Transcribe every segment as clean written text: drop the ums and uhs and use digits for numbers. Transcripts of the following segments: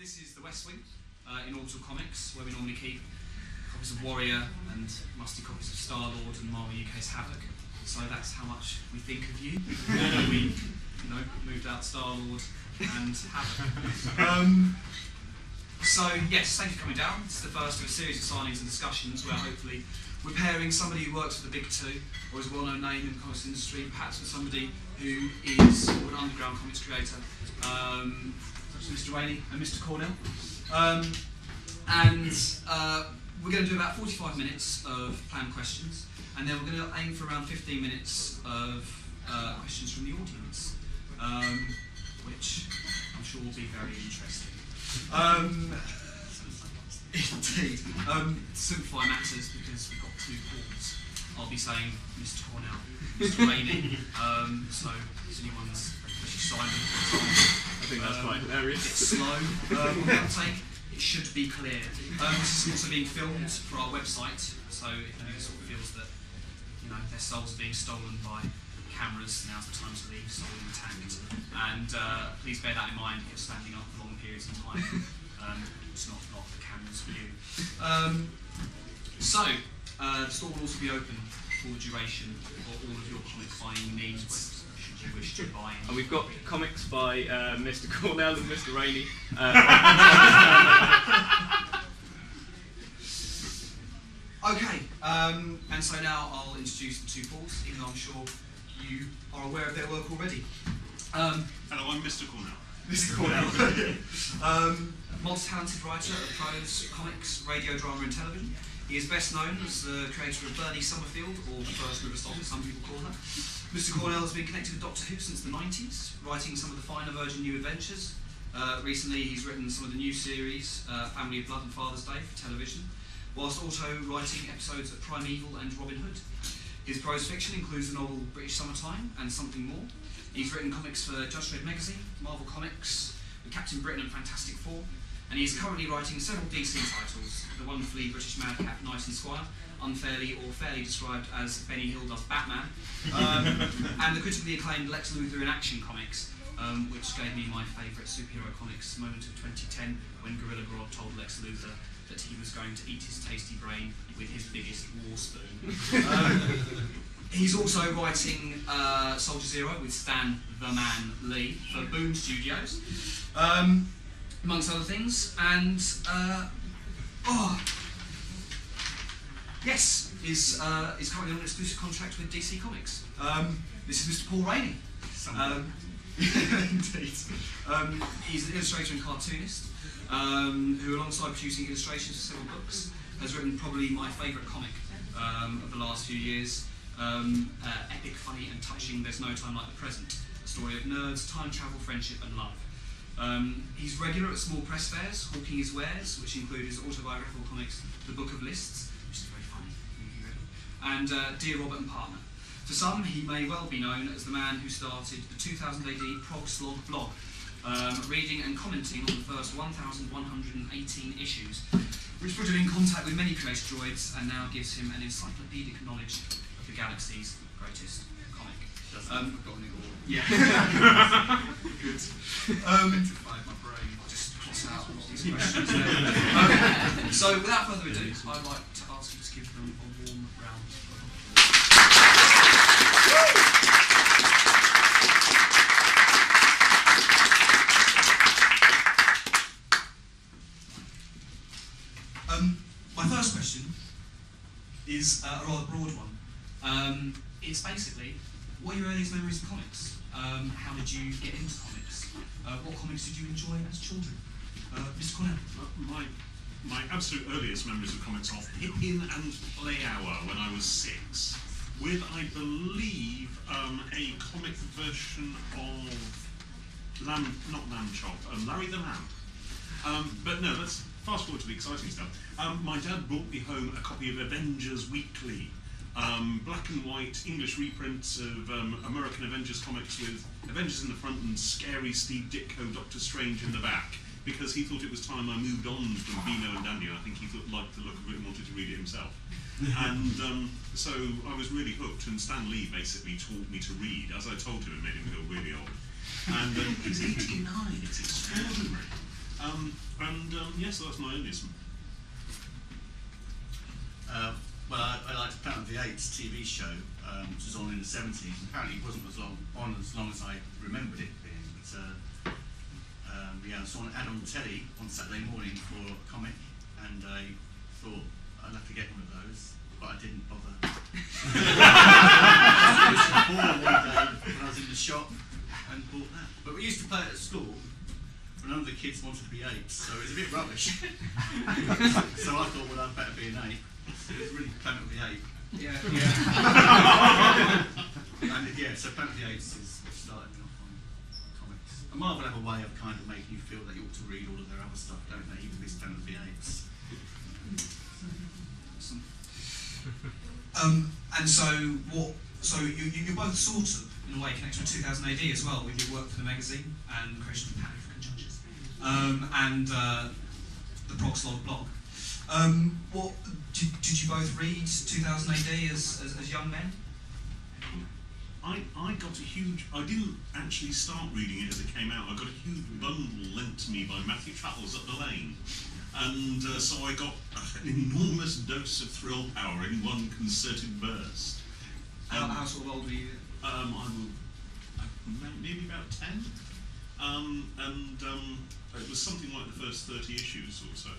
This is the West Wing in Orbital Comics, where we normally keep copies of Warrior and musty copies of Star-Lord and Marvel UK's Havoc. So that's how much we think of you. We, moved out Star-Lord and Havoc. So yes, thank you for coming down. It's the first of a series of signings and discussions where hopefully we're pairing somebody who works for the big two or is a well-known name in the comics industry, perhaps with somebody who is an underground comics creator, such as Mr. Rainey and Mr. Cornell. We're going to do about 45 minutes of planned questions, and then we're going to aim for around 15 minutes of questions from the audience, which I'm sure will be very interesting. Indeed. To simplify matters, because we've got two Pauls, I'll be saying Mr. Cornell, Mr. Rainey, so if anyone's especially silent, I think that's quite hilarious. It's slow on the uptake. It should be clear. This is also being filmed for our website, so if anyone sort of feels that their souls are being stolen by cameras, now's the time to leave, soul intact. And please bear that in mind if you're standing up for long periods of time. It's not the camera's view. The store will also be open for the duration for all of your comic buying needs, should you wish to buy. And we've got comics by Mr. Cornell and Mr. Rainey. Okay, and so now I'll introduce the two Pauls, even though I'm sure you are aware of their work already. Hello, I'm Mr. Cornell. Mr. Cornell. Multi-talented writer of prose, comics, radio, drama and television. He is best known as the creator of Bernie Summerfield, or the First River Song, as some people call her. Mr. Cornell has been connected with Doctor Who since the 90s, writing some of the finer Virgin New Adventures. Recently he's written some of the new series, Family of Blood and Father's Day for television, whilst also writing episodes of Primeval and Robin Hood. His prose fiction includes the novel British Summertime and Something More. He's written comics for Judge Dredd magazine, Marvel Comics, with Captain Britain and Fantastic Four, and he's currently writing several DC titles, the wonderfully British Madcap Knight and Squire, unfairly or fairly described as Benny Hill does Batman, and the critically acclaimed Lex Luthor in Action comics, which gave me my favourite superhero comics moment of 2010 when Gorilla Grodd told Lex Luthor that he was going to eat his tasty brain with his biggest war spoon. He's also writing Soldier Zero with Stan the Man Lee for Boom Studios, amongst other things. And is currently on an exclusive contract with DC Comics. This is Mr. Paul Rainey. Indeed. He's an illustrator and cartoonist who, alongside producing illustrations for several books, has written probably my favourite comic of the last few years. Epic, funny and touching, There's No Time Like the Present, a story of nerds, time travel, friendship and love. He's regular at small press fairs, hawking his wares, which include his autobiographical comics, The Book of Lists, which is very funny, and Dear Robert and Partner. For some, he may well be known as the man who started the 2000 AD Prog Slog blog, reading and commenting on the first 1,118 issues, which put him in contact with many creator droids and now gives him an encyclopedic knowledge of the galaxy's greatest comic. Yeah. Good. My brain. Just cross out all these questions there. So without further ado, I'd like to ask you to give them a warm round of applause. My first question is a rather broad one. It's basically, what are your earliest memories of comics? How did you get into comics? What comics did you enjoy as children? Mr. Cornell? My absolute earliest memories of comics are Pippin and Play Hour when I was 6, with, I believe, a comic version of Lamb Chop, Larry the Lamb. But no, let's fast forward to the exciting stuff. My dad brought me home a copy of Avengers Weekly, black and white English reprints of American Avengers comics with Avengers in the front and scary Steve Ditko Doctor Strange in the back, because he thought it was time I moved on from Beano and Dandy, and I think he liked the look of it and wanted to read it himself. And so I was really hooked, and Stan Lee basically taught me to read. As I told him, it made him feel really old. And he's 89, it's extraordinary. Yes, that's my earliest. Well, I liked Planet of the Apes TV show, which was on in the 70s. Apparently, it wasn't as long as I remembered it being. But yeah, I saw an ad on telly on Saturday morning for a comic, and I thought I'd have to get one of those, but I didn't bother. I was bored one day when I was in the shop and bought that. But we used to play it at school. None of the kids wanted to be apes, so it was a bit rubbish. So I thought, well, I'd better be an ape. It was really Planet of the Ape. Yeah. And yeah, so Planet of the Apes is starting me off on comics. And Marvel have a way of kind of making you feel that you ought to read all of their other stuff, don't they? Even this Planet of the Apes. Awesome. And so what? So you both sort of, in a way, connected with 2000 AD as well, with your work for the magazine and creation of Pan African Judges, and the Proxlog blog. What did you both read 2000 AD as young men? I got a huge. I didn't actually start reading it as it came out. I got a huge bundle lent to me by Matthew Trattles at the Lane, and so I got an enormous dose of thrill power in one concerted burst. How sort of old were you? Maybe about 10, it was something like the first 30 issues or so.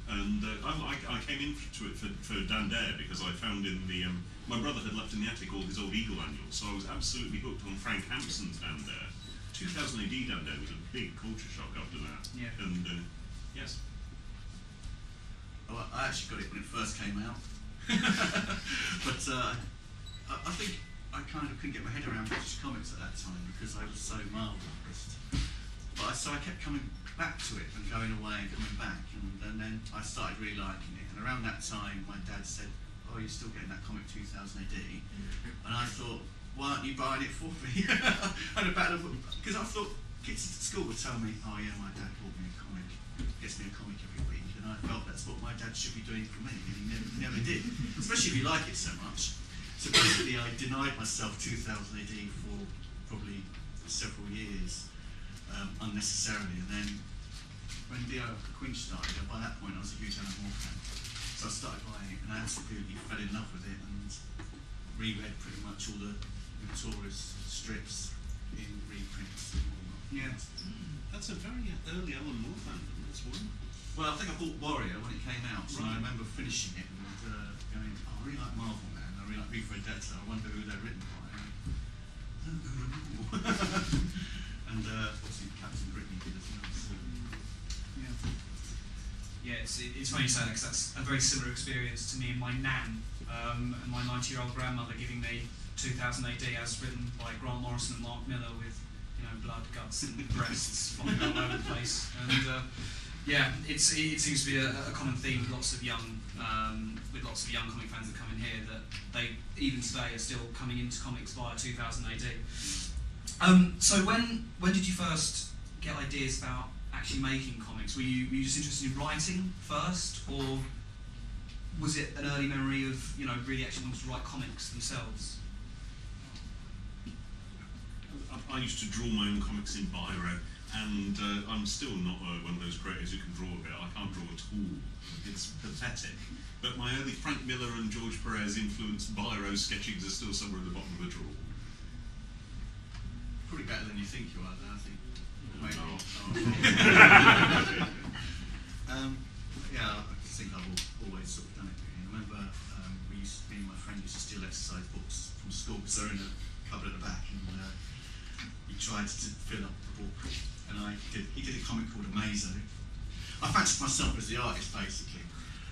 And I came into it for Dan Dare because I found in the my brother had left in the attic all his old Eagle annuals, so I was absolutely hooked on Frank Hampson's Dan Dare. 2000 AD Dan Dare was a big culture shock after that. Yeah. And yes. Oh, I actually got it when it first came out, but I think I kind of couldn't get my head around British comics at that time because I was so Marvel-focused. But so I kept coming back to it and going away and coming back, and then I started really liking it. And around that time, my dad said, "Oh, you're still getting that comic 2000 AD," and I thought, "Why aren't you buying it for me?" And because I thought kids at school would tell me, "Oh yeah, my dad bought me a comic, gets me a comic every week," and I felt that's what my dad should be doing for me, and he never did, especially if you like it so much. So basically, I denied myself 2000 AD for probably several years, unnecessarily, and then when the Queen started, by that point I was a huge Alan Moore fan, so I started buying it and I absolutely fell in love with it and reread pretty much all the Notorious strips in reprints and whatnot. Yeah. That's a very early Alan Moore fandom, that's wonderful. Well, I think I bought Warrior when it came out, so Right. I remember finishing it and going, "Oh, I really like Marvel Man, I really like V for Vendetta, I wonder who they're written by." I don't know. And obviously Captain Britain did as well. So. Yeah, it's funny you say that because that's a very similar experience to me and my nan and my 90-year-old grandmother giving me 2000 AD as written by Grant Morrison and Mark Miller with blood, guts, and breasts flying all over the place. And yeah, it seems to be a common theme with lots of young comic fans that come in here that they even today are still coming into comics via 2000 AD. So when did you first get ideas about actually making comics? Were you just interested in writing first, or was it an early memory of really actually wanting to write comics themselves? I used to draw my own comics in biro, and I'm still not one of those creators who can draw a bit. I can't draw at all. It's pathetic. But my early Frank Miller and George Perez influenced biro sketchings are still somewhere at the bottom of the drawer. Probably better than you think you are, though, I think. Maybe. Yeah, I think I've always sort of done it. I remember me and my friend used to steal exercise books from school because they're in a cupboard at the back, and he tried to fill up the book, and he did a comic called Amazo. I fancied myself as the artist, basically.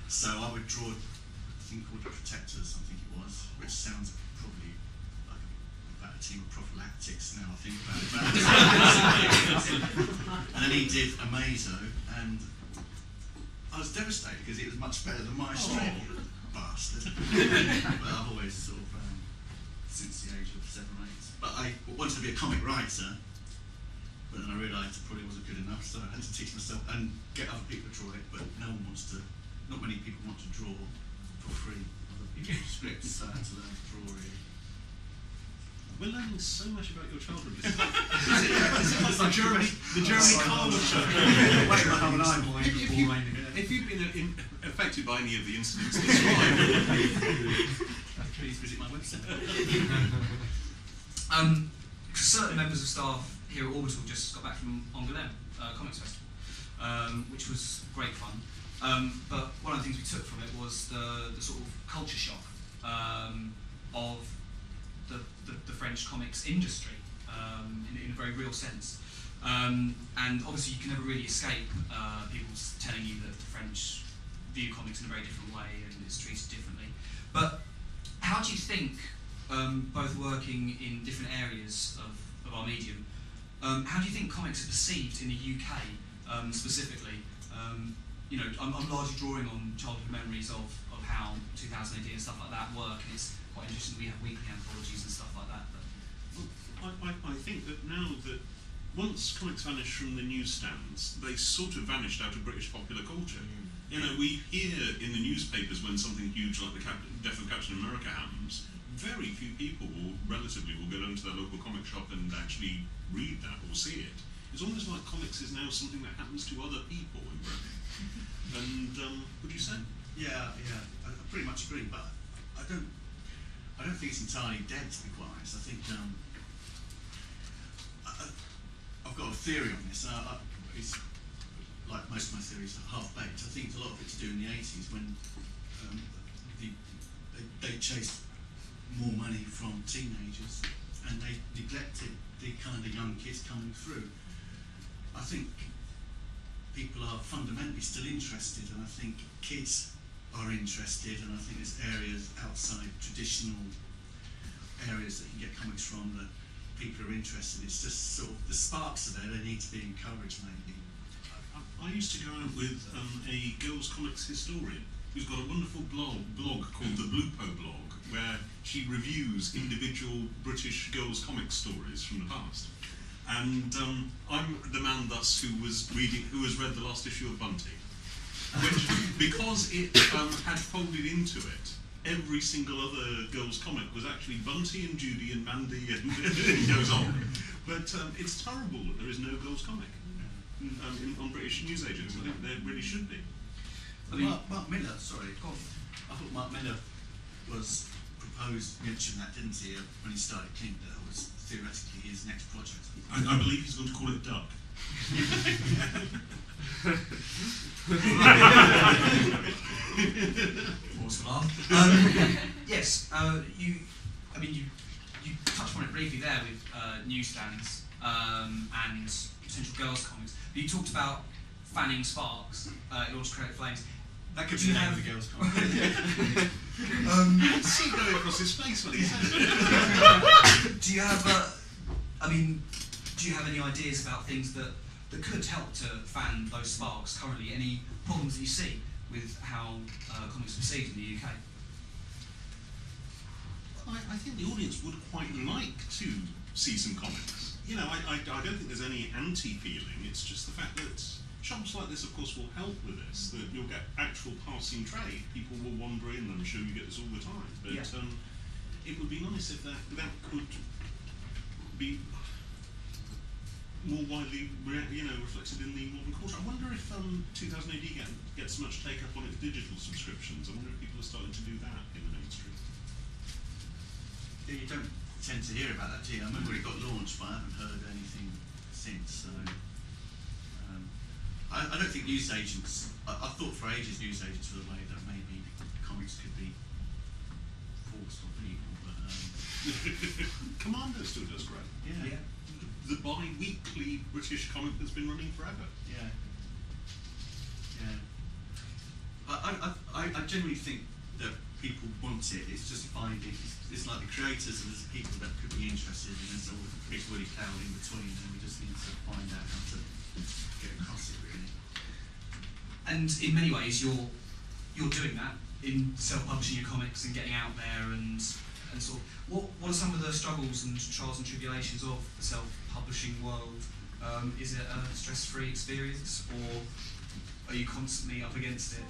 So I would draw a thing called The Protectors, I think it was, which sounds probably like about a team of prophylactics now I think about it. And then he did Amazo, and I was devastated because it was much better than my strip. Bastard. But I've always sort of, since the age of 7 or 8. But I wanted to be a comic writer, but then I realised it probably wasn't good enough, so I had to teach myself and get other people to draw it, but not many people want to draw for free other people's scripts, so I had to learn to draw really. We're learning so much about your childhood. Is it like the Jeremy Carver show? If you've been affected by any of the incidents described, please visit my website. Certain members of staff here at Orbital just got back from Angoulême Comics Festival, which was great fun. But one of the things we took from it was the sort of culture shock of the French comics industry in a very real sense. And obviously you can never really escape people telling you that the French view comics in a very different way and it's treated differently. But how do you think, both working in different areas of our medium, how do you think comics are perceived in the UK specifically? You know, I'm largely drawing on childhood memories of how 2000 AD and stuff like that work, and it's quite interesting we have weekly anthologies and stuff like that. But I think that now that once comics vanished from the newsstands, they sort of vanished out of British popular culture. You know, we hear in the newspapers when something huge like the death of Captain America happens, very few people will go down to their local comic shop and actually read that or see it. It's almost like comics is now something that happens to other people in Britain. And would you say? Yeah, I pretty much agree, but I don't think it's entirely dead, to be quite honest. I think I've got a theory on this. It's like most of my theories are half-baked. I think a lot of it to do in the 80s when they chased more money from teenagers and they neglected the kind of young kids coming through. I think people are fundamentally still interested, and I think kids are interested, and I think there's areas outside traditional areas that you get comics from that people are interested. It's just sort of the sparks are there, they need to be encouraged maybe. I used to go out with a girls' comics historian who's got a wonderful blog called the Blupo blog, where she reviews individual British girls' comic stories from the past. And I'm the man thus who has read the last issue of Bunty, which, because it had folded into it, every single other girls' comic was actually Bunty and Judy and Mandy, and it goes on. But it's terrible that there is no girls' comic on British newsagents. I think there really should be. Mark Miller, sorry, I thought Mark Miller was mentioned that, didn't he, when he started King, that was theoretically his next project. I believe he's going to call it Duck. Yes, you touched on it briefly there with newsstands and potential girls' comics. But you talked about fanning sparks in order to create flames. That could be the name of the girls' comic. See going across his face when he says it. Do you have any ideas about things that could help to fan those sparks currently? Any problems that you see with how comics are perceived in the UK? I think the audience would quite like to see some comics. You know, I don't think there's any anti-feeling. It's just the fact that shops like this, of course, will help with this. That you'll get actual passing trade. People will wander in. I'm sure you get this all the time. But it would be nice if that could be more widely, reflected in the modern culture. I wonder if 2000 AD gets much take up on its digital subscriptions. I wonder if people are starting to do that in the mainstream. Yeah, you don't tend to hear about that, do you? I remember it got launched, but I haven't heard anything since. So I don't think newsagents. I thought for ages newsagents were the way that maybe comics could be forced on people, but Commando still does great. yeah. The bi-weekly British comic that's been running forever. Yeah. I generally think that people want it. It's just finding. It's like the creators and there's people that could be interested, and there's all a big woolly cloud in between, and we just need to find out how to get across it, really. And in many ways, you're doing that in self-publishing your comics and getting out there and sort of. What are some of the struggles and trials and tribulations of the self-publishing world? Is it a stress-free experience, or are you constantly up against it?